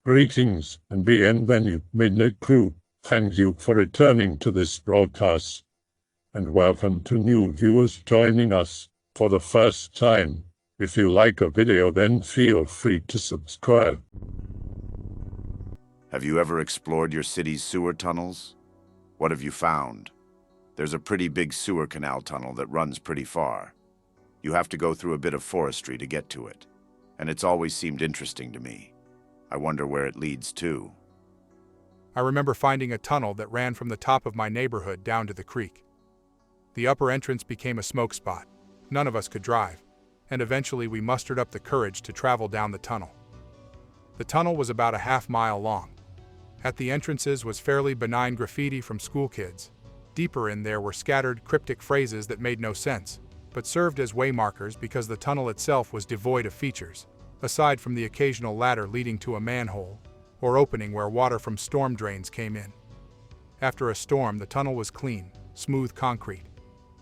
Greetings and bienvenue, Midnight Crew. Thank you for returning to this broadcast. And welcome to new viewers joining us for the first time. If you like a video, then feel free to subscribe. Have you ever explored your city's sewer tunnels? What have you found? There's a pretty big sewer canal tunnel that runs pretty far. You have to go through a bit of forestry to get to it, and it's always seemed interesting to me. I wonder where it leads to. I remember finding a tunnel that ran from the top of my neighborhood down to the creek. The upper entrance became a smoke spot. None of us could drive, and eventually we mustered up the courage to travel down the tunnel. The tunnel was about a half-mile long. At the entrances was fairly benign graffiti from school kids. Deeper in there were scattered cryptic phrases that made no sense, but served as waymarkers because the tunnel itself was devoid of features, aside from the occasional ladder leading to a manhole, or opening where water from storm drains came in. After a storm, the tunnel was clean, smooth concrete.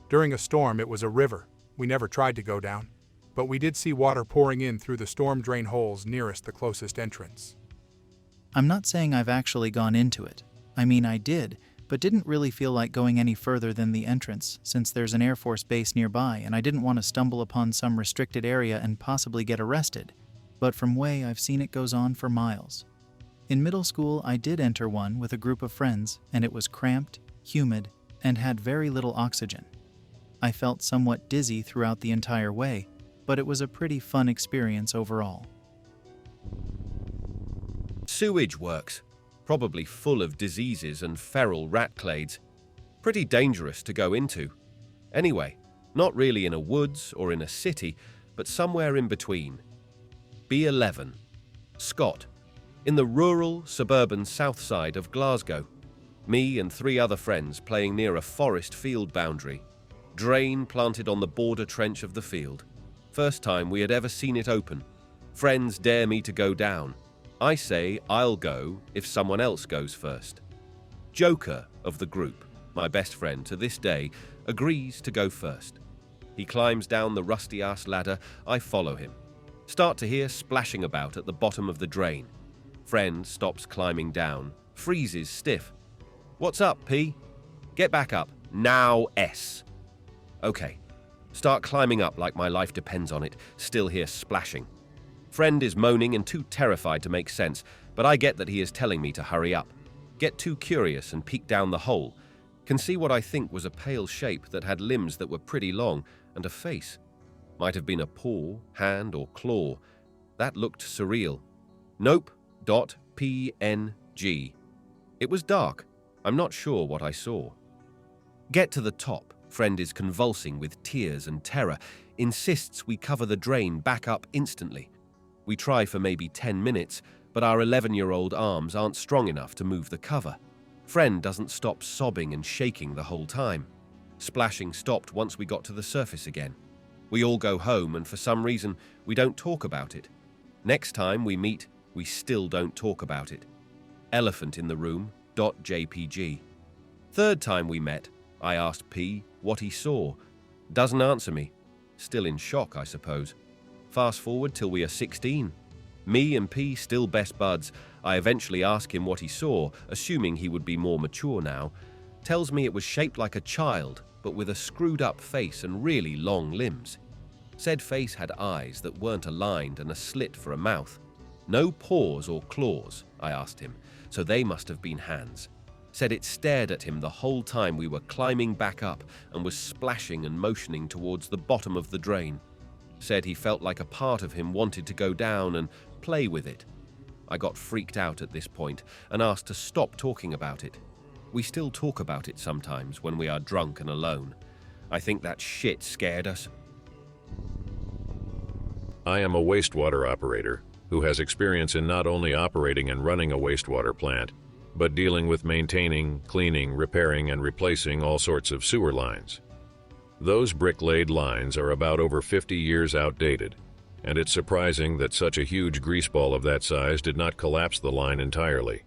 During a storm, it was a river. We never tried to go down, but we did see water pouring in through the storm drain holes nearest the closest entrance. I'm not saying I've actually gone into it. I mean, I did, but didn't really feel like going any further than the entrance, since there's an Air Force base nearby and I didn't want to stumble upon some restricted area and possibly get arrested. But from way I've seen it goes on for miles. In middle school, I did enter one with a group of friends, and it was cramped, humid, and had very little oxygen. I felt somewhat dizzy throughout the entire way, but it was a pretty fun experience overall. Sewage works, probably full of diseases and feral rat clades. Pretty dangerous to go into. Anyway, not really in a woods or in a city, but somewhere in between. B11. Scott. In the rural, suburban south side of Glasgow. Me and 3 other friends playing near a forest field boundary. Drain planted on the border trench of the field. First time we had ever seen it open. Friends dare me to go down. I say I'll go if someone else goes first. Joker of the group, my best friend to this day, agrees to go first. He climbs down the rusty-ass ladder. I follow him. Start to hear splashing about at the bottom of the drain. Friend stops climbing down, freezes stiff. What's up, P? Get back up. Now, S. Okay. Start climbing up like my life depends on it, still hear splashing. Friend is moaning and too terrified to make sense, but I get that he is telling me to hurry up. Get too curious and peek down the hole. Can see what I think was a pale shape that had limbs that were pretty long and a face. Might have been a paw, hand, or claw. That looked surreal. Nope. .png. It was dark. I'm not sure what I saw. Get to the top. Friend is convulsing with tears and terror. Insists we cover the drain back up instantly. We try for maybe 10 minutes, but our 11-year-old arms aren't strong enough to move the cover. Friend doesn't stop sobbing and shaking the whole time. Splashing stopped once we got to the surface again. We all go home, and for some reason, we don't talk about it. Next time we meet, we still don't talk about it. Elephant in the room. .jpg. Third time we met, I asked P what he saw. Doesn't answer me. Still in shock, I suppose. Fast forward till we are 16. Me and P still best buds. I eventually ask him what he saw, assuming he would be more mature now. Tells me it was shaped like a child, but with a screwed up face and really long limbs. Said face had eyes that weren't aligned and a slit for a mouth. No paws or claws, I asked him, so they must have been hands. Said it stared at him the whole time we were climbing back up and was splashing and motioning towards the bottom of the drain. Said he felt like a part of him wanted to go down and play with it. I got freaked out at this point and asked to stop talking about it. We still talk about it sometimes when we are drunk and alone. I think that shit scared us. I am a wastewater operator who has experience in not only operating and running a wastewater plant, but dealing with maintaining, cleaning, repairing, and replacing all sorts of sewer lines. Those brick-laid lines are about over 50 years outdated, and it's surprising that such a huge greaseball of that size did not collapse the line entirely.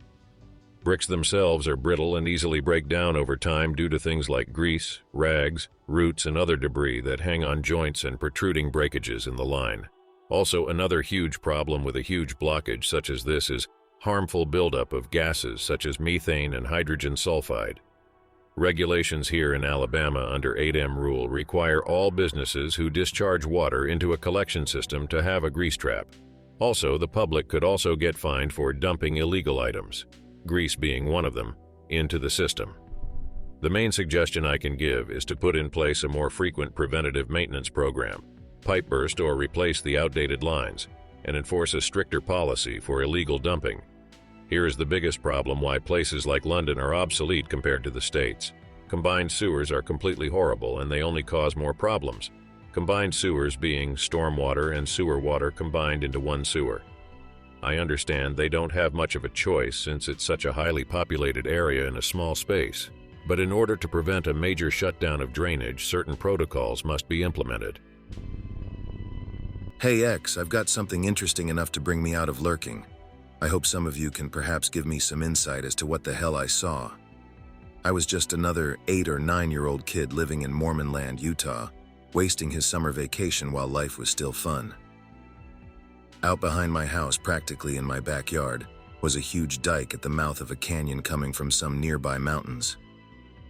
Bricks themselves are brittle and easily break down over time due to things like grease, rags, roots, and other debris that hang on joints and protruding breakages in the line. Also, another huge problem with a huge blockage such as this is harmful buildup of gases such as methane and hydrogen sulfide. Regulations here in Alabama under 8M rule require all businesses who discharge water into a collection system to have a grease trap. Also, the public could also get fined for dumping illegal items, grease being one of them, into the system. The main suggestion I can give is to put in place a more frequent preventative maintenance program, pipe burst or replace the outdated lines, and enforce a stricter policy for illegal dumping. Here is the biggest problem why places like London are obsolete compared to the States. Combined sewers are completely horrible and they only cause more problems. Combined sewers being stormwater and sewer water combined into one sewer. I understand they don't have much of a choice since it's such a highly populated area in a small space. But in order to prevent a major shutdown of drainage, certain protocols must be implemented. Hey X, I've got something interesting enough to bring me out of lurking. I hope some of you can perhaps give me some insight as to what the hell I saw. I was just another 8 or 9-year-old kid living in Mormonland, Utah, wasting his summer vacation while life was still fun. Out behind my house, practically in my backyard, was a huge dike at the mouth of a canyon coming from some nearby mountains.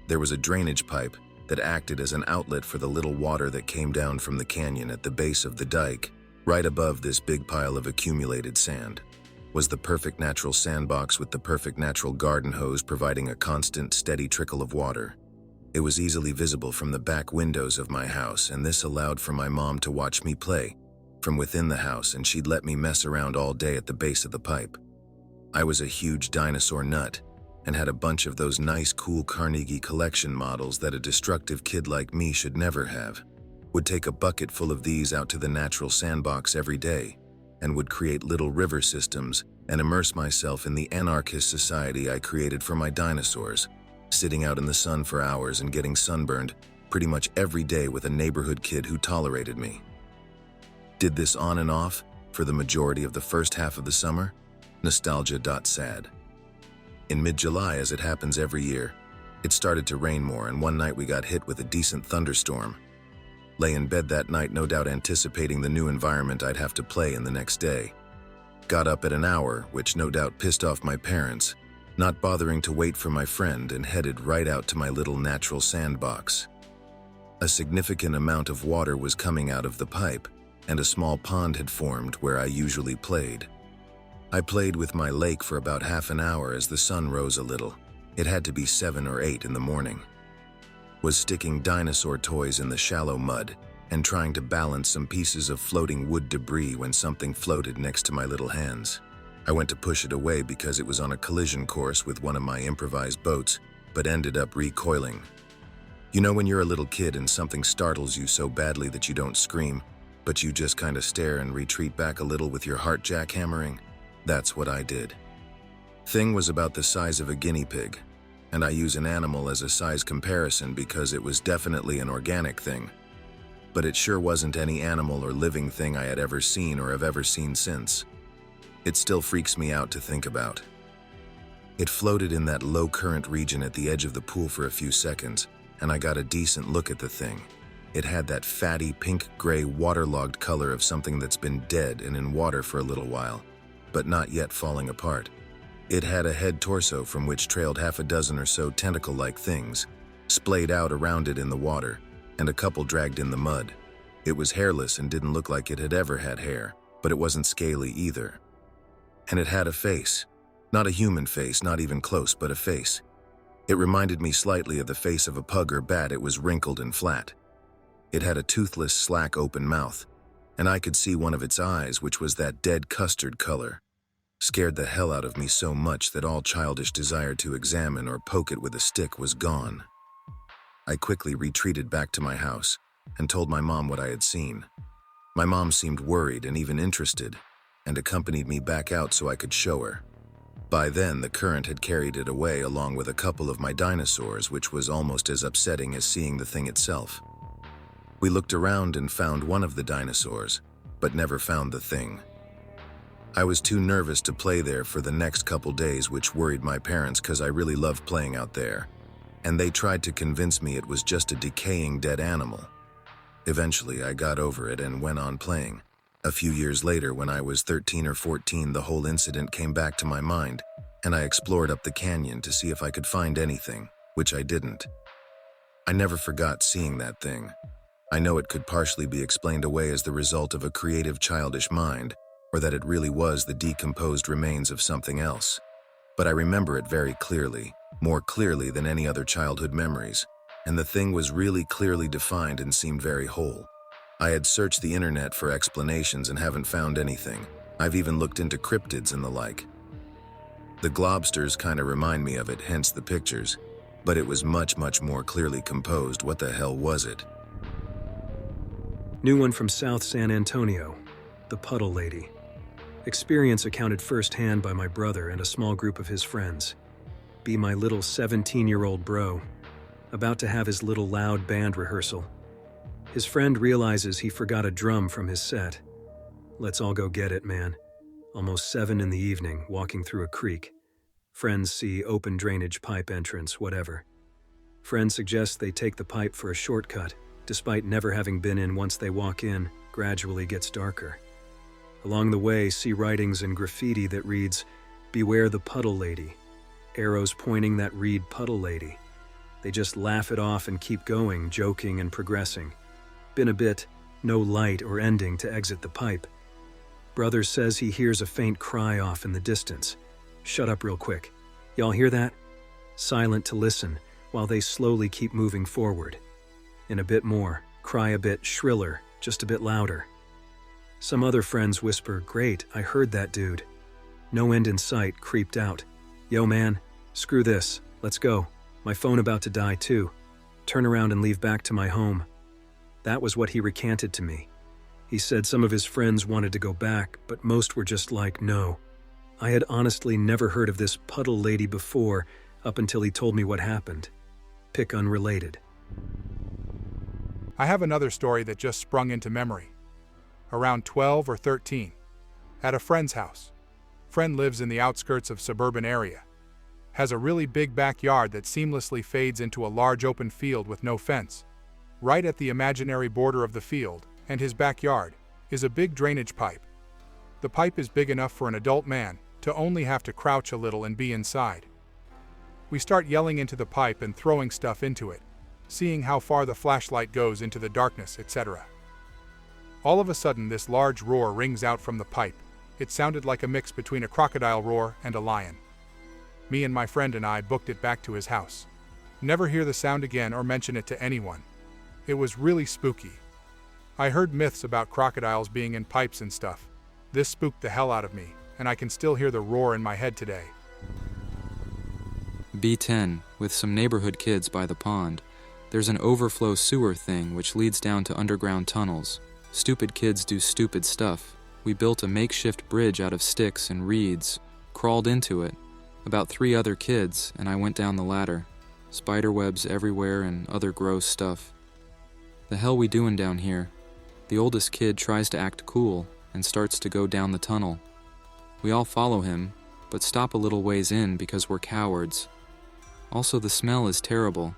There was a drainage pipe that acted as an outlet for the little water that came down from the canyon at the base of the dike. Right above this big pile of accumulated sand was the perfect natural sandbox with the perfect natural garden hose providing a constant, steady trickle of water. It was easily visible from the back windows of my house, and this allowed for my mom to watch me play from within the house, and she'd let me mess around all day at the base of the pipe. I was a huge dinosaur nut and had a bunch of those nice, cool Carnegie collection models that a destructive kid like me should never have. Would take a bucket full of these out to the natural sandbox every day and would create little river systems and immerse myself in the anarchist society I created for my dinosaurs, sitting out in the sun for hours and getting sunburned pretty much every day with a neighborhood kid who tolerated me. Did this on and off for the majority of the first half of the summer. Nostalgia.sad. In mid-July, as it happens every year, it started to rain more, and one night we got hit with a decent thunderstorm. Lay in bed that night, no doubt anticipating the new environment I'd have to play in the next day. Got up at an hour, which no doubt pissed off my parents, not bothering to wait for my friend, and headed right out to my little natural sandbox. A significant amount of water was coming out of the pipe, and a small pond had formed where I usually played. I played with my lake for about half an hour as the sun rose a little. It had to be 7 or 8 in the morning. Was sticking dinosaur toys in the shallow mud and trying to balance some pieces of floating wood debris when something floated next to my little hands. I went to push it away because it was on a collision course with one of my improvised boats, but ended up recoiling. You know when you're a little kid and something startles you so badly that you don't scream, but you just kind of stare and retreat back a little with your heart jackhammering? That's what I did. Thing was about the size of a guinea pig, and I use an animal as a size comparison because it was definitely an organic thing. But it sure wasn't any animal or living thing I had ever seen or have ever seen since. It still freaks me out to think about. It floated in that low current region at the edge of the pool for a few seconds, and I got a decent look at the thing. It had that fatty pink-gray waterlogged color of something that's been dead and in water for a little while, but not yet falling apart. It had a head torso from which trailed half a dozen or so tentacle-like things, splayed out around it in the water, and a couple dragged in the mud. It was hairless and didn't look like it had ever had hair, but it wasn't scaly either. And it had a face. Not a human face, not even close, but a face. It reminded me slightly of the face of a pug or bat. It was wrinkled and flat. It had a toothless, slack, open mouth, and I could see one of its eyes, which was that dead custard color. Scared the hell out of me so much that all childish desire to examine or poke it with a stick was gone. I quickly retreated back to my house and told my mom what I had seen. My mom seemed worried and even interested, and accompanied me back out so I could show her. By then, the current had carried it away along with a couple of my dinosaurs, which was almost as upsetting as seeing the thing itself. We looked around and found one of the dinosaurs, but never found the thing. I was too nervous to play there for the next couple days, which worried my parents because I really loved playing out there, and they tried to convince me it was just a decaying dead animal. Eventually, I got over it and went on playing, A few years later, when I was 13 or 14, the whole incident came back to my mind, and I explored up the canyon to see if I could find anything, which I didn't. I never forgot seeing that thing. I know it could partially be explained away as the result of a creative childish mind, or that it really was the decomposed remains of something else. But I remember it very clearly, more clearly than any other childhood memories, and the thing was really clearly defined and seemed very whole. I had searched the internet for explanations and haven't found anything. I've even looked into cryptids and the like. The globsters kind of remind me of it, hence the pictures, but it was much, much more clearly composed. What the hell was it? New one from South San Antonio, the Puddle Lady. Experience accounted firsthand by my brother and a small group of his friends. Be my little 17-year-old bro, about to have his little loud band rehearsal. His friend realizes he forgot a drum from his set. Let's all go get it, man. Almost 7 in the evening, walking through a creek. Friends see open drainage pipe entrance, whatever. Friend suggests they take the pipe for a shortcut. Despite never having been in, once they walk in, gradually gets darker. Along the way, see writings and graffiti that reads, "Beware the Puddle Lady." Arrows pointing that read Puddle Lady. They just laugh it off and keep going, joking and progressing. Been a bit, no light or ending to exit the pipe. Brother says he hears a faint cry off in the distance. Shut up real quick. Y'all hear that? Silent to listen, while they slowly keep moving forward. In a bit more, cry a bit shriller, just a bit louder. Some other friends whisper, "Great, I heard that dude." No end in sight, creeped out. "Yo man, screw this, let's go. My phone about to die too. Turn around and leave back to my home." That was what he recanted to me. He said some of his friends wanted to go back, but most were just like, no. I had honestly never heard of this Puddle Lady before, up until he told me what happened. Pick unrelated. I have another story that just sprung into memory. Around 12 or 13, at a friend's house. Friend lives in the outskirts of suburban area. Has a really big backyard that seamlessly fades into a large open field with no fence. Right at the imaginary border of the field, and his backyard, is a big drainage pipe. The pipe is big enough for an adult man to only have to crouch a little and be inside. We start yelling into the pipe and throwing stuff into it, seeing how far the flashlight goes into the darkness, etc. All of a sudden, this large roar rings out from the pipe. It sounded like a mix between a crocodile roar and a lion. Me and my friend and I booked it back to his house. Never hear the sound again or mention it to anyone. It was really spooky. I heard myths about crocodiles being in pipes and stuff. This spooked the hell out of me, and I can still hear the roar in my head today. B10, with some neighborhood kids by the pond. There's an overflow sewer thing which leads down to underground tunnels. Stupid kids do stupid stuff. We built a makeshift bridge out of sticks and reeds, crawled into it. About 3 other kids, and I went down the ladder. Spider webs everywhere and other gross stuff. The hell we doing down here? The oldest kid tries to act cool and starts to go down the tunnel. We all follow him, but stop a little ways in because we're cowards. Also, the smell is terrible.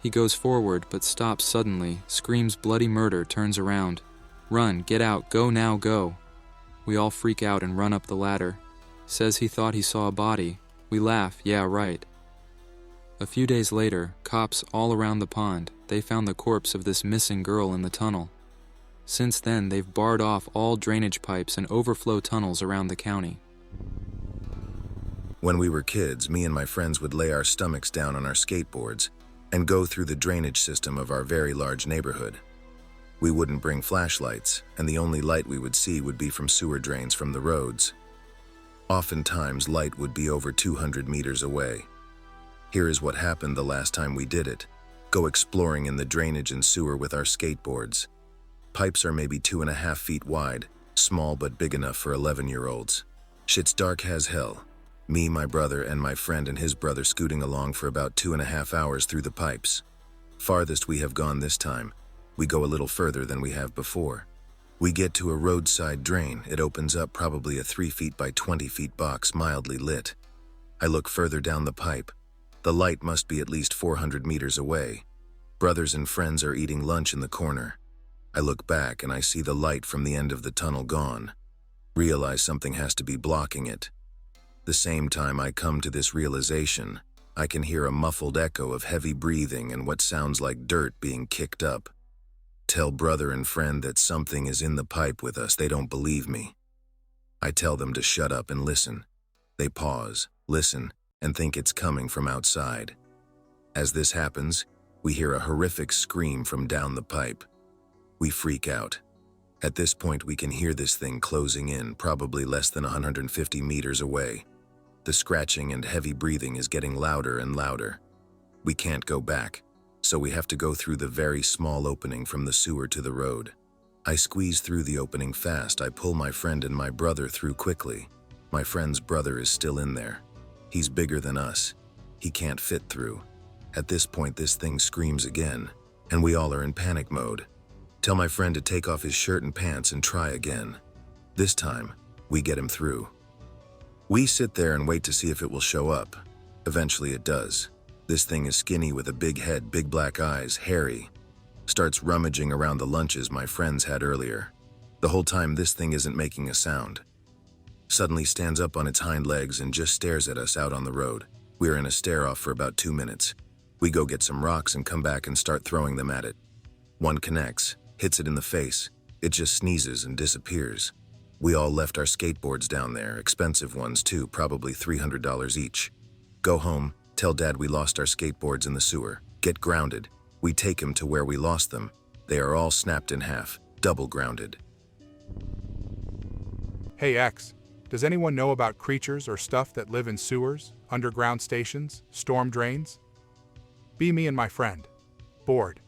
He goes forward but stops suddenly, screams bloody murder, turns around. "Run, get out, go now, go." We all freak out and run up the ladder. Says he thought he saw a body. We laugh, yeah, right. A few days later, cops all around the pond, they found the corpse of this missing girl in the tunnel. Since then, they've barred off all drainage pipes and overflow tunnels around the county. When we were kids, me and my friends would lay our stomachs down on our skateboards and go through the drainage system of our very large neighborhood. We wouldn't bring flashlights, and the only light we would see would be from sewer drains from the roads. Oftentimes, light would be over 200 meters away. Here is what happened the last time we did it. Go exploring in the drainage and sewer with our skateboards. Pipes are maybe 2.5 feet wide, small but big enough for 11-year-olds. Shit's dark as hell. Me, my brother, and my friend and his brother scooting along for about 2.5 hours through the pipes. Farthest we have gone this time. We go a little further than we have before. We get to a roadside drain. It opens up probably a 3 feet by 20 feet box, mildly lit. I look further down the pipe. The light must be at least 400 meters away. Brothers and friends are eating lunch in the corner. I look back and I see the light from the end of the tunnel gone. Realize something has to be blocking it. The same time I come to this realization, I can hear a muffled echo of heavy breathing and what sounds like dirt being kicked up. Tell brother and friend that something is in the pipe with us. They don't believe me. I tell them to shut up and listen. They pause, listen, and think it's coming from outside. As this happens, we hear a horrific scream from down the pipe. We freak out. At this point, we can hear this thing closing in, probably less than 150 meters away. The scratching and heavy breathing is getting louder and louder. We can't go back, so we have to go through the very small opening from the sewer to the road. I squeeze through the opening fast. I pull my friend and my brother through quickly. My friend's brother is still in there. He's bigger than us. He can't fit through. At this point, this thing screams again, and we all are in panic mode. Tell my friend to take off his shirt and pants and try again. This time, we get him through. We sit there and wait to see if it will show up. Eventually it does. This thing is skinny with a big head, big black eyes, hairy. Starts rummaging around the lunches my friends had earlier. The whole time this thing isn't making a sound. Suddenly stands up on its hind legs and just stares at us out on the road. We are in a stare-off for about 2 minutes. We go get some rocks and come back and start throwing them at it. One connects, hits it in the face. It just sneezes and disappears. We all left our skateboards down there, expensive ones too, probably $300 each. Go home, tell Dad we lost our skateboards in the sewer. Get grounded. We take him to where we lost them. They are all snapped in half, double grounded. Hey X, does anyone know about creatures or stuff that live in sewers, underground stations, storm drains? Be me and my friend. Bored.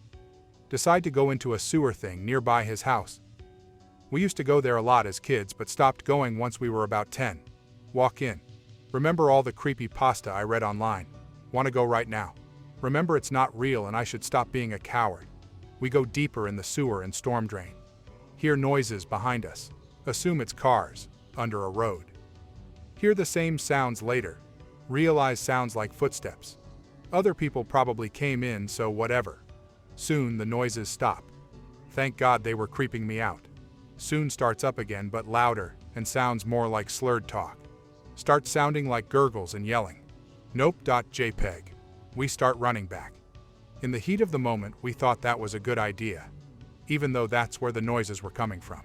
Decide to go into a sewer thing nearby his house. We used to go there a lot as kids but stopped going once we were about 10. Walk in. Remember all the creepy pasta I read online. Want to go right now. Remember it's not real and I should stop being a coward. We go deeper in the sewer and storm drain. Hear noises behind us. Assume it's cars, under a road. Hear the same sounds later. Realize sounds like footsteps. Other people probably came in, so whatever. Soon the noises stop. Thank God they were creeping me out. Soon starts up again but louder and sounds more like slurred talk. Starts sounding like gurgles and yelling. Nope.jpg. We start running back. In the heat of the moment, we thought that was a good idea, even though that's where the noises were coming from.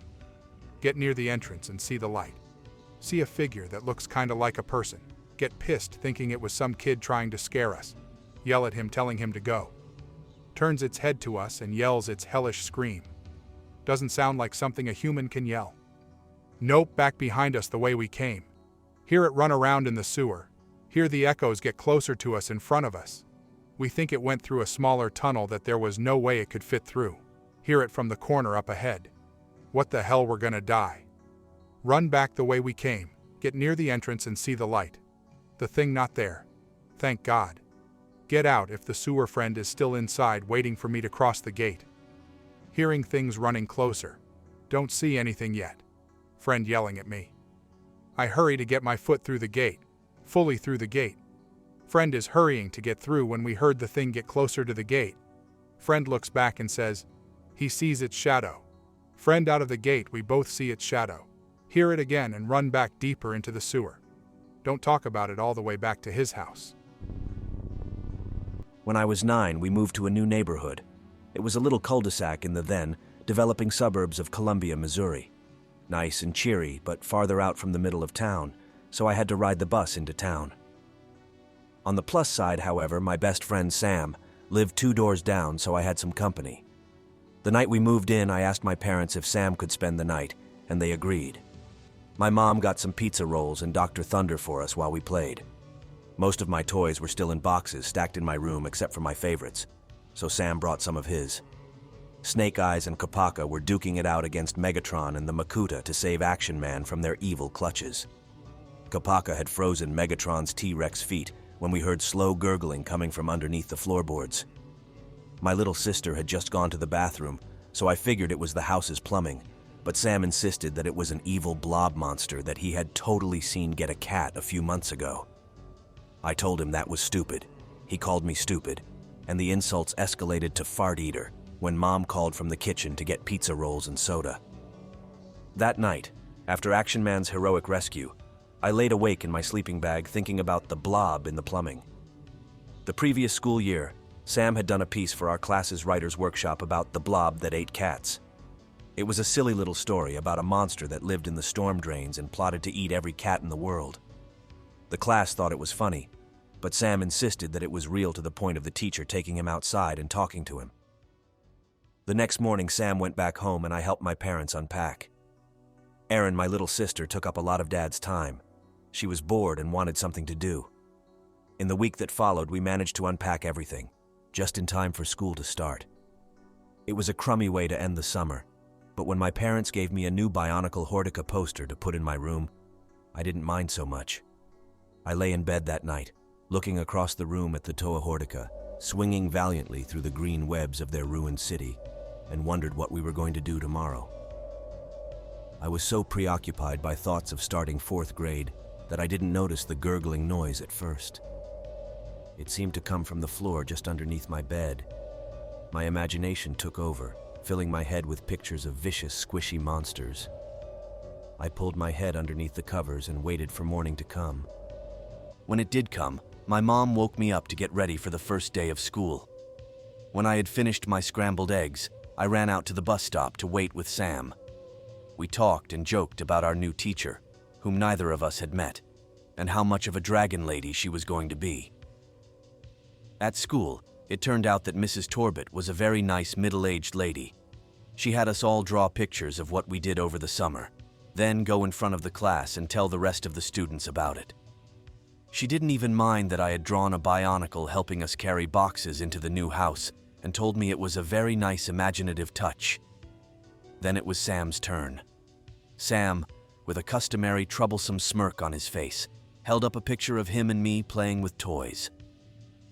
Get near the entrance and see the light. See a figure that looks kinda like a person. Get pissed thinking it was some kid trying to scare us. Yell at him telling him to go. Turns its head to us and yells its hellish scream. Doesn't sound like something a human can yell. Nope, back behind us the way we came. Hear it run around in the sewer. Hear the echoes get closer to us in front of us. We think it went through a smaller tunnel that there was no way it could fit through. Hear it from the corner up ahead. What the hell, we're gonna die. Run back the way we came. Get near the entrance and see the light. The thing not there. Thank God. Get out if the sewer friend is still inside waiting for me to cross the gate. Hearing things running closer. Don't see anything yet. Friend yelling at me. I hurry to get my foot through the gate. Fully through the gate. Friend is hurrying to get through when we heard the thing get closer to the gate. Friend looks back and says, he sees its shadow. Friend out of the gate, we both see its shadow. Hear it again and run back deeper into the sewer. Don't talk about it all the way back to his house. When I was 9, we moved to a new neighborhood. It was a little cul-de-sac in the then developing suburbs of Columbia, Missouri. Nice and cheery, but farther out from the middle of town, so I had to ride the bus into town. On the plus side, however, my best friend Sam lived 2 doors down, so I had some company. The night we moved in, I asked my parents if Sam could spend the night, and they agreed. My mom got some pizza rolls and Dr. Thunder for us while we played. Most of my toys were still in boxes stacked in my room except for my favorites, so Sam brought some of his. Snake Eyes and Kapaka were duking it out against Megatron and the Makuta to save Action Man from their evil clutches. Kapaka had frozen Megatron's T-Rex feet when we heard slow gurgling coming from underneath the floorboards. My little sister had just gone to the bathroom, so I figured it was the house's plumbing, but Sam insisted that it was an evil blob monster that he had totally seen get a cat a few months ago. I told him that was stupid. He called me stupid, and the insults escalated to fart eater, when Mom called from the kitchen to get pizza rolls and soda. That night, after Action Man's heroic rescue, I laid awake in my sleeping bag thinking about the blob in the plumbing. The previous school year, Sam had done a piece for our class's writer's workshop about the blob that ate cats. It was a silly little story about a monster that lived in the storm drains and plotted to eat every cat in the world. The class thought it was funny, but Sam insisted that it was real to the point of the teacher taking him outside and talking to him. The next morning, Sam went back home and I helped my parents unpack. Erin, my little sister, took up a lot of Dad's time. She was bored and wanted something to do. In the week that followed, we managed to unpack everything, just in time for school to start. It was a crummy way to end the summer, but when my parents gave me a new Bionicle Hortica poster to put in my room, I didn't mind so much. I lay in bed that night, looking across the room at the Toa Hortica, swinging valiantly through the green webs of their ruined city, and wondered what we were going to do tomorrow. I was so preoccupied by thoughts of starting 4th grade that I didn't notice the gurgling noise at first. It seemed to come from the floor just underneath my bed. My imagination took over, filling my head with pictures of vicious, squishy monsters. I pulled my head underneath the covers and waited for morning to come. When it did come, my mom woke me up to get ready for the first day of school. When I had finished my scrambled eggs, I ran out to the bus stop to wait with Sam. We talked and joked about our new teacher, whom neither of us had met, and how much of a dragon lady she was going to be. At school, it turned out that Mrs. Torbett was a very nice middle-aged lady. She had us all draw pictures of what we did over the summer, then go in front of the class and tell the rest of the students about it. She didn't even mind that I had drawn a Bionicle helping us carry boxes into the new house, and told me it was a very nice imaginative touch. Then it was Sam's turn. Sam, with a customary troublesome smirk on his face, held up a picture of him and me playing with toys.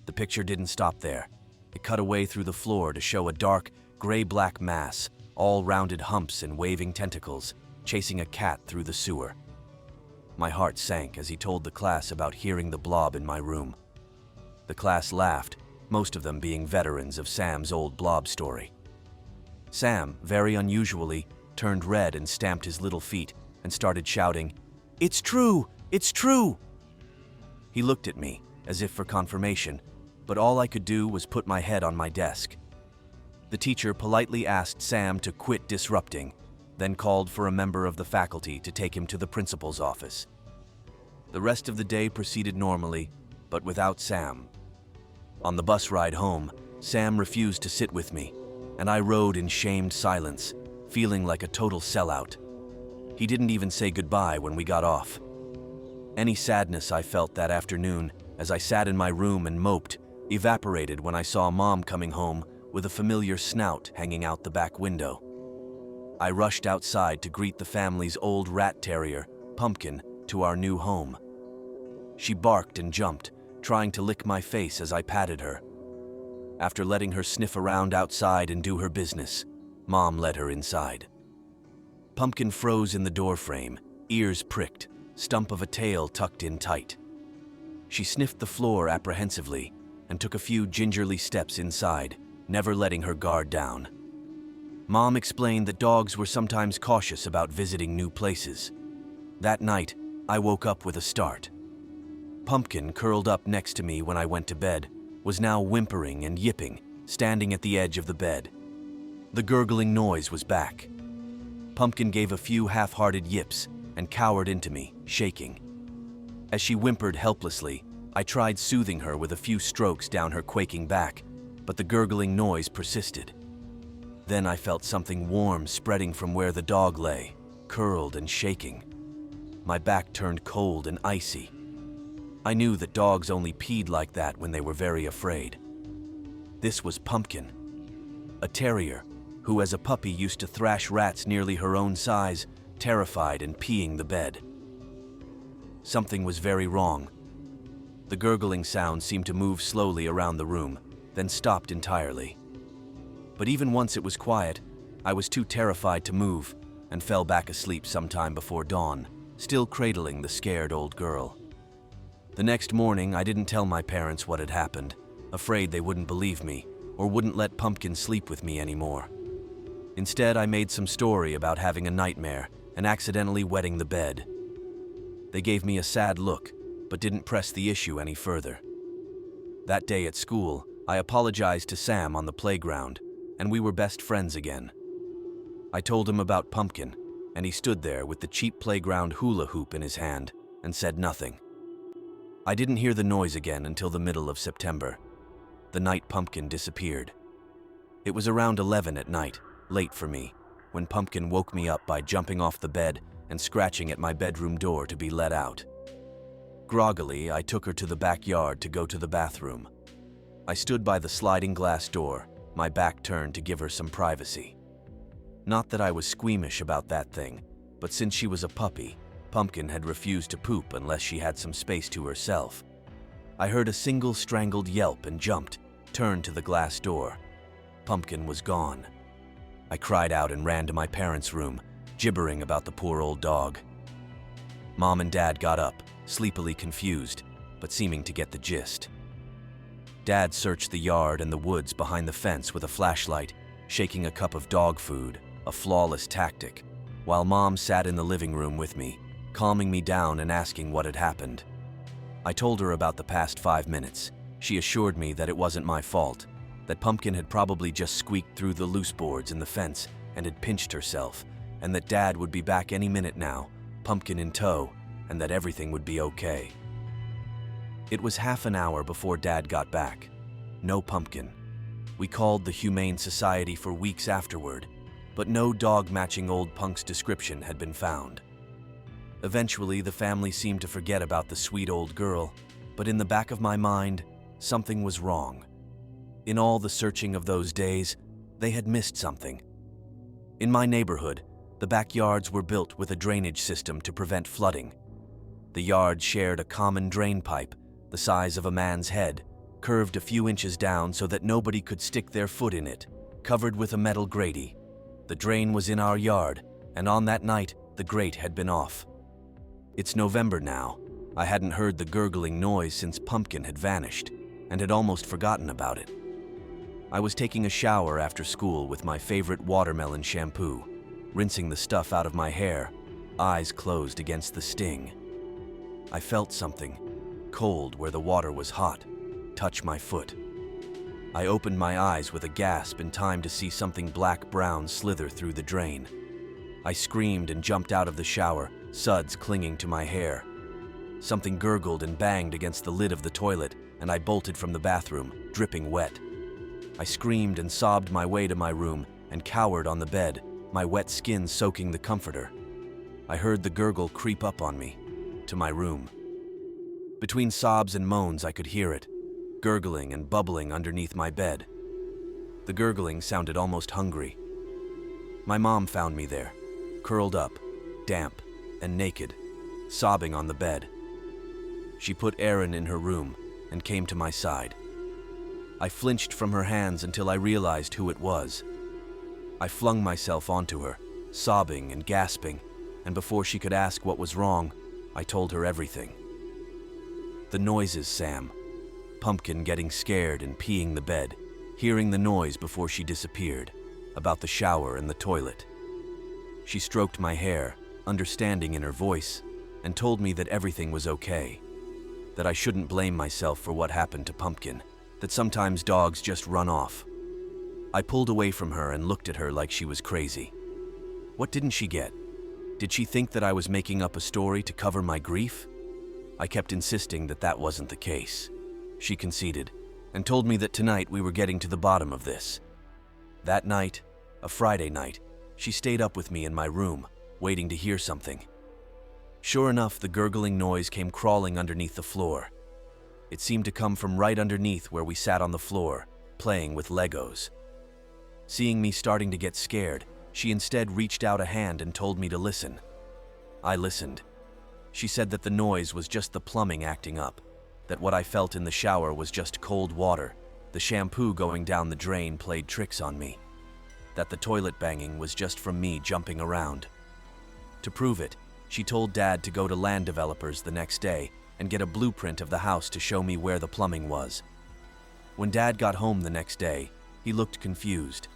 The picture didn't stop there. It cut away through the floor to show a dark, gray-black mass, all rounded humps and waving tentacles, chasing a cat through the sewer. My heart sank as he told the class about hearing the blob in my room. The class laughed, most of them being veterans of Sam's old blob story. Sam, very unusually, turned red and stamped his little feet and started shouting, "It's true! It's true!" He looked at me, as if for confirmation, but all I could do was put my head on my desk. The teacher politely asked Sam to quit disrupting, then called for a member of the faculty to take him to the principal's office. The rest of the day proceeded normally, but without Sam. On the bus ride home, Sam refused to sit with me, and I rode in shamed silence, feeling like a total sellout. He didn't even say goodbye when we got off. Any sadness I felt that afternoon, as I sat in my room and moped, evaporated when I saw Mom coming home with a familiar snout hanging out the back window. I rushed outside to greet the family's old rat terrier, Pumpkin, to our new home. She barked and jumped, trying to lick my face as I patted her. After letting her sniff around outside and do her business, Mom led her inside. Pumpkin froze in the doorframe, ears pricked, stump of a tail tucked in tight. She sniffed the floor apprehensively and took a few gingerly steps inside, never letting her guard down. Mom explained that dogs were sometimes cautious about visiting new places. That night, I woke up with a start. Pumpkin, curled up next to me when I went to bed, was now whimpering and yipping, standing at the edge of the bed. The gurgling noise was back. Pumpkin gave a few half-hearted yips and cowered into me, shaking. As she whimpered helplessly, I tried soothing her with a few strokes down her quaking back, but the gurgling noise persisted. Then I felt something warm spreading from where the dog lay, curled and shaking. My back turned cold and icy. I knew that dogs only peed like that when they were very afraid. This was Pumpkin, a terrier who as a puppy used to thrash rats nearly her own size, terrified and peeing the bed. Something was very wrong. The gurgling sound seemed to move slowly around the room, then stopped entirely. But even once it was quiet, I was too terrified to move and fell back asleep sometime before dawn, still cradling the scared old girl. The next morning, I didn't tell my parents what had happened, afraid they wouldn't believe me, or wouldn't let Pumpkin sleep with me anymore. Instead, I made some story about having a nightmare and accidentally wetting the bed. They gave me a sad look, but didn't press the issue any further. That day at school, I apologized to Sam on the playground, and we were best friends again. I told him about Pumpkin, and he stood there with the cheap playground hula hoop in his hand and said nothing. I didn't hear the noise again until the middle of September, the night Pumpkin disappeared. It was around 11 at night, late for me, when Pumpkin woke me up by jumping off the bed and scratching at my bedroom door to be let out. Groggily, I took her to the backyard to go to the bathroom. I stood by the sliding glass door, my back turned to give her some privacy. Not that I was squeamish about that thing, but since she was a puppy, Pumpkin had refused to poop unless she had some space to herself. I heard a single strangled yelp and jumped, turned to the glass door. Pumpkin was gone. I cried out and ran to my parents' room, gibbering about the poor old dog. Mom and Dad got up, sleepily confused, but seeming to get the gist. Dad searched the yard and the woods behind the fence with a flashlight, shaking a cup of dog food, a flawless tactic, while Mom sat in the living room with me, calming me down and asking what had happened. I told her about the past 5 minutes. She assured me that it wasn't my fault, that Pumpkin had probably just squeaked through the loose boards in the fence and had pinched herself, and that Dad would be back any minute now, Pumpkin in tow, and that everything would be okay. It was half an hour before Dad got back. No Pumpkin. We called the Humane Society for weeks afterward, but no dog matching old Punk's description had been found. Eventually, the family seemed to forget about the sweet old girl, but in the back of my mind, something was wrong. In all the searching of those days, they had missed something. In my neighborhood, the backyards were built with a drainage system to prevent flooding. The yard shared a common drain pipe, the size of a man's head, curved a few inches down so that nobody could stick their foot in it, covered with a metal grate. The drain was in our yard, and on that night, the grate had been off. It's November now. I hadn't heard the gurgling noise since Pumpkin had vanished, and had almost forgotten about it. I was taking a shower after school with my favorite watermelon shampoo, rinsing the stuff out of my hair, eyes closed against the sting. I felt something, cold where the water was hot, touch my foot. I opened my eyes with a gasp in time to see something black-brown slither through the drain. I screamed and jumped out of the shower, suds clinging to my hair. Something gurgled and banged against the lid of the toilet, and I bolted from the bathroom, dripping wet. I screamed and sobbed my way to my room and cowered on the bed, my wet skin soaking the comforter. I heard the gurgle creep up on me, to my room. Between sobs and moans, I could hear it, gurgling and bubbling underneath my bed. The gurgling sounded almost hungry. My mom found me there, curled up, damp and naked, sobbing on the bed. She put Aaron in her room and came to my side. I flinched from her hands until I realized who it was. I flung myself onto her, sobbing and gasping, and before she could ask what was wrong, I told her everything. The noises, Sam. Pumpkin getting scared and peeing the bed, hearing the noise before she disappeared, about the shower and the toilet. She stroked my hair, understanding in her voice, and told me that everything was okay, that I shouldn't blame myself for what happened to Pumpkin, that sometimes dogs just run off. I pulled away from her and looked at her like she was crazy. What didn't she get? Did she think that I was making up a story to cover my grief? I kept insisting that that wasn't the case. She conceded, and told me that tonight we were getting to the bottom of this. That night, a Friday night, she stayed up with me in my room, waiting to hear something. Sure enough, the gurgling noise came crawling underneath the floor. It seemed to come from right underneath where we sat on the floor, playing with Legos. Seeing me starting to get scared, she instead reached out a hand and told me to listen. I listened. She said that the noise was just the plumbing acting up, that what I felt in the shower was just cold water, the shampoo going down the drain played tricks on me, that the toilet banging was just from me jumping around. To prove it, she told Dad to go to land developers the next day and get a blueprint of the house to show me where the plumbing was. When Dad got home the next day, He looked confused.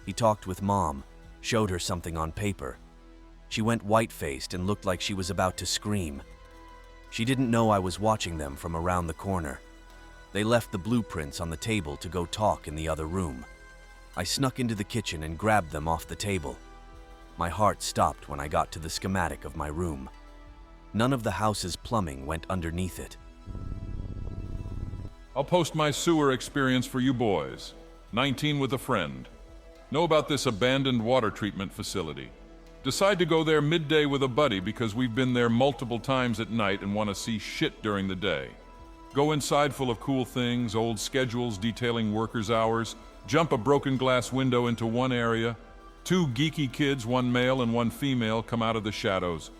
He talked with Mom, showed her something on paper. She went white-faced and looked like she was about to scream. She didn't know I was watching them from around the corner. They left the blueprints on the table to go talk in the other room. I snuck into the kitchen and grabbed them off the table. My heart stopped when I got to the schematic of my room. None of the house's plumbing went underneath it. I'll post my sewer experience for you boys. 19 with a friend. Know about this abandoned water treatment facility. Decide to go there midday with a buddy because we've been there multiple times at night and want to see shit during the day. Go inside full of cool things, old schedules detailing workers' hours, jump a broken glass window into one area. 2 geeky kids, one male and one female, come out of the shadows.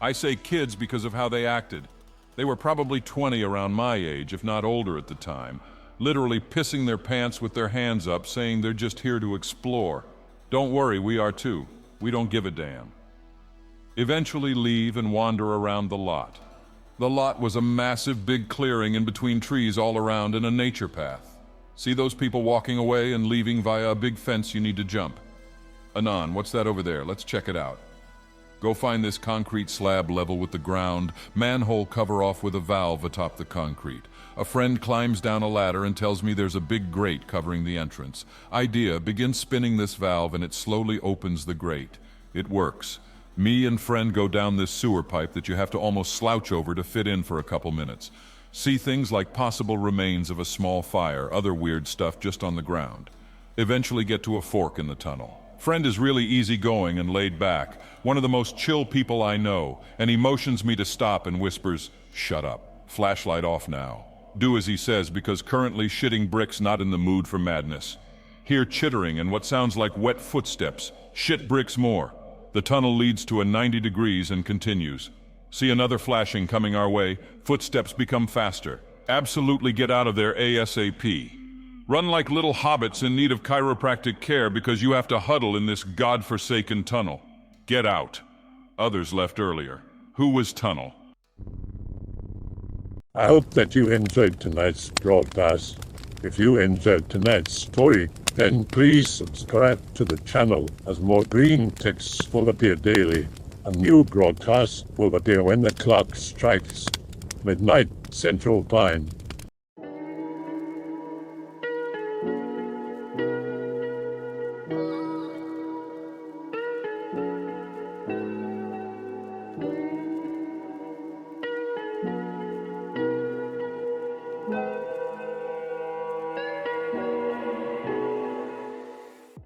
I say kids because of how they acted. They were probably 20 around my age, if not older at the time, literally pissing their pants with their hands up, saying they're just here to explore. Don't worry, we are too. We don't give a damn. Eventually leave and wander around the lot. The lot was a massive big clearing in between trees all around and a nature path. See those people walking away and leaving via a big fence you need to jump? Anon, what's that over there? Let's check it out. Go find this concrete slab level with the ground, manhole cover off with a valve atop the concrete. A friend climbs down a ladder and tells me there's a big grate covering the entrance. Idea, begin spinning this valve and it slowly opens the grate. It works. Me and friend go down this sewer pipe that you have to almost slouch over to fit in for a couple minutes. See things like possible remains of a small fire, other weird stuff just on the ground. Eventually get to a fork in the tunnel. Friend is really easygoing and laid back, one of the most chill people I know, and he motions me to stop and whispers, "Shut up. Flashlight off now." Do as he says because currently shitting bricks not in the mood for madness. Hear chittering and what sounds like wet footsteps. Shit bricks more. The tunnel leads to a 90 degrees and continues. See another flashing coming our way. Footsteps become faster. Absolutely get out of there ASAP. Run like little hobbits in need of chiropractic care because you have to huddle in this godforsaken tunnel. Get out. Others left earlier. Who was tunnel? I hope that you enjoyed tonight's broadcast. If you enjoyed tonight's story, then please subscribe to the channel as more green texts will appear daily. A new broadcast will appear when the clock strikes midnight Central Time.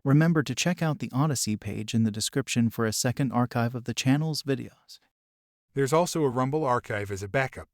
Remember to check out the Odyssey page in the description for a second archive of the channel's videos. There's also a Rumble archive as a backup,